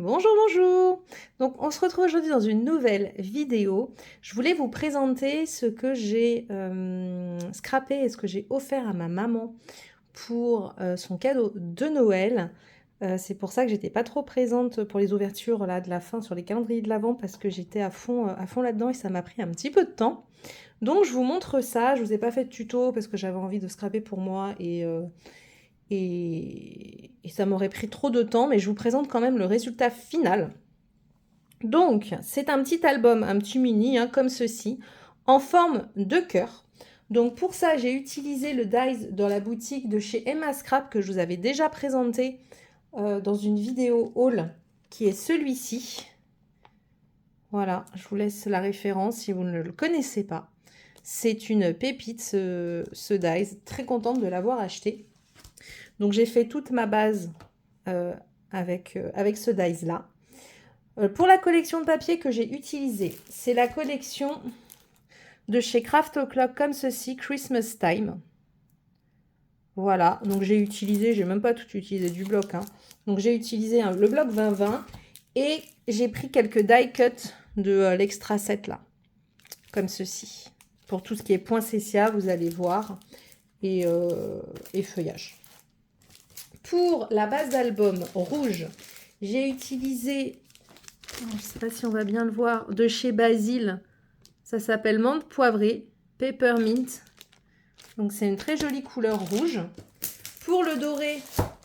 Bonjour, bonjour! Donc, on se retrouve aujourd'hui dans une nouvelle vidéo. Je voulais vous présenter ce que j'ai scrappé et ce que j'ai offert à ma maman pour son cadeau de Noël. C'est pour ça que j'étais pas trop présente pour les ouvertures là, de la fin sur les calendriers de l'Avent parce que j'étais à fond là-dedans et ça m'a pris un petit peu de temps. Donc, je vous montre ça. Je vous ai pas fait de tuto parce que j'avais envie de scraper pour moi et ça m'aurait pris trop de temps, mais je vous présente quand même le résultat final. Donc, c'est un petit album, un petit mini, hein, comme ceci, en forme de cœur. Donc pour ça, j'ai utilisé le dies dans la boutique de chez Emma Scrap que je vous avais déjà présenté dans une vidéo haul, qui est celui-ci. Voilà, je vous laisse la référence si vous ne le connaissez pas. C'est une pépite, ce dies. Très contente de l'avoir acheté. Donc j'ai fait toute ma base avec ce dies-là. Pour la collection de papier que j'ai utilisée, c'est la collection de chez Craft O'Clock comme ceci, Christmas Time. Voilà, donc j'ai utilisé, j'ai même pas tout utilisé du bloc, hein. Donc j'ai utilisé le bloc 2020 et j'ai pris quelques die cuts de l'extra set là, comme ceci. Pour tout ce qui est poinsettia, vous allez voir, et feuillage. Pour la base d'album rouge, j'ai utilisé, je ne sais pas si on va bien le voir, de chez Basile. Ça s'appelle menthe poivrée, peppermint. Donc c'est une très jolie couleur rouge. Pour le doré,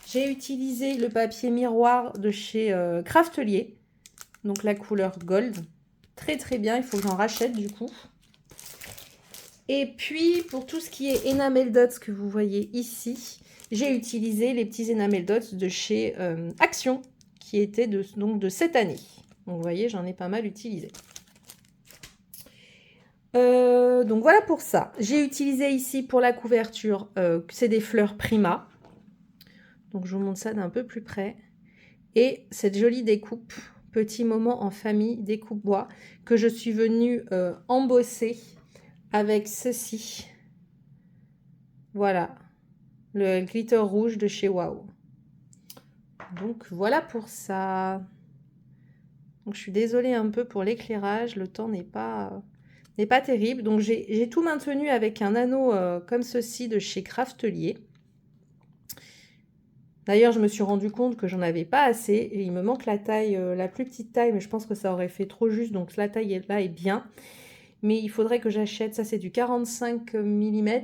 j'ai utilisé le papier miroir de chez Craftelier. Donc la couleur gold. Très très bien, il faut que j'en rachète du coup. Et puis pour tout ce qui est enamel dots que vous voyez ici, j'ai utilisé les petits enamel dots de chez Action, qui étaient donc de cette année. Donc vous voyez, j'en ai pas mal utilisé. Donc voilà pour ça. J'ai utilisé ici pour la couverture, c'est des fleurs Prima. Donc je vous montre ça d'un peu plus près. Et cette jolie découpe, petit moment en famille, découpe bois, que je suis venue embosser avec ceci. Voilà, le glitter rouge de chez Wow. Donc voilà pour ça. Donc je suis désolée un peu pour l'éclairage, le temps n'est pas terrible. Donc j'ai tout maintenu avec un anneau comme ceci de chez Craftelier. D'ailleurs, je me suis rendu compte que j'en avais pas assez et il me manque la taille, la plus petite taille, mais je pense que ça aurait fait trop juste, donc la taille là est bien. Mais il faudrait que j'achète, ça c'est du 45 mm,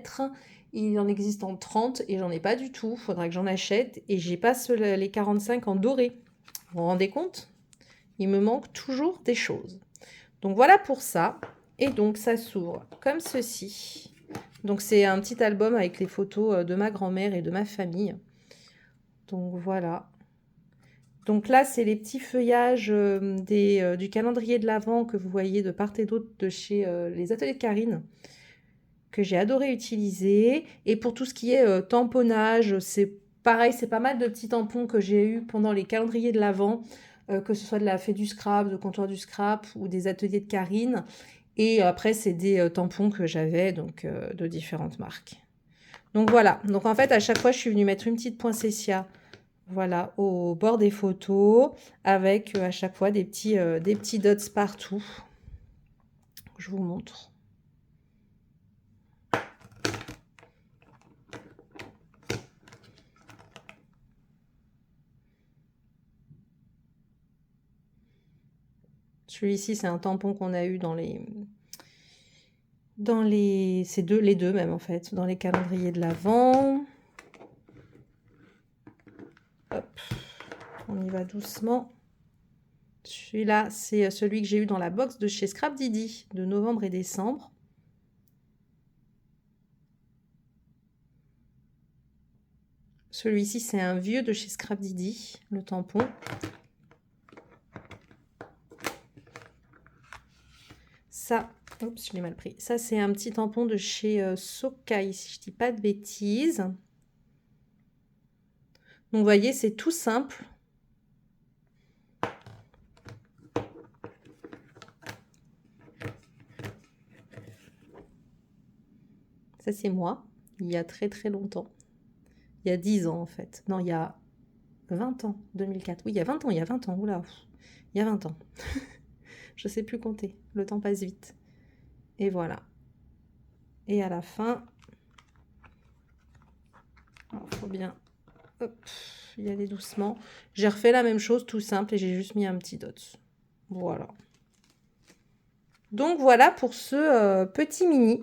il en existe en 30 et j'en ai pas du tout, il faudra que j'en achète et j'ai pas les 45 en doré. Vous vous rendez compte? Il me manque toujours des choses. Donc voilà pour ça. Et donc ça s'ouvre comme ceci. Donc c'est un petit album avec les photos de ma grand-mère et de ma famille. Donc voilà. Donc là, c'est les petits feuillages du calendrier de l'Avent que vous voyez de part et d'autre de chez les ateliers de Karine, que j'ai adoré utiliser. Et pour tout ce qui est tamponnage, c'est pareil, c'est pas mal de petits tampons que j'ai eu pendant les calendriers de l'Avent, que ce soit de la Fée du Scrap, de Comptoir du Scrap ou des ateliers de Karine. Et après, c'est des tampons que j'avais donc de différentes marques. Donc voilà, donc en fait, à chaque fois, je suis venue mettre une petite poinsettia. Voilà, au bord des photos, avec à chaque fois des petits dots partout. Je vous montre. Celui-ci, c'est un tampon qu'on a eu c'est les deux même en fait, dans les calendriers de l'Avent. Hop, on y va doucement. Celui-là, c'est celui que j'ai eu dans la box de chez Scrap Didi de novembre et décembre. Celui-ci, c'est un vieux de chez Scrap Didi, le tampon. Ça, oups, je l'ai mal pris. Ça, c'est un petit tampon de chez Sokai, si je dis pas de bêtises. Donc, vous voyez, c'est tout simple. Ça, c'est moi, il y a très très longtemps. Il y a 10 ans, en fait. Non, il y a 20 ans, 2004. Oui, il y a 20 ans, il y a 20 ans. Oula, il y a 20 ans. Je sais plus compter. Le temps passe vite. Et voilà. Et à la fin, il faut bien y aller doucement. J'ai refait la même chose, tout simple, et j'ai juste mis un petit dot. Voilà. Donc voilà pour ce petit mini.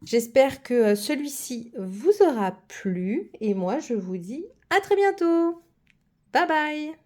J'espère que celui-ci vous aura plu. Et moi, je vous dis à très bientôt. Bye bye.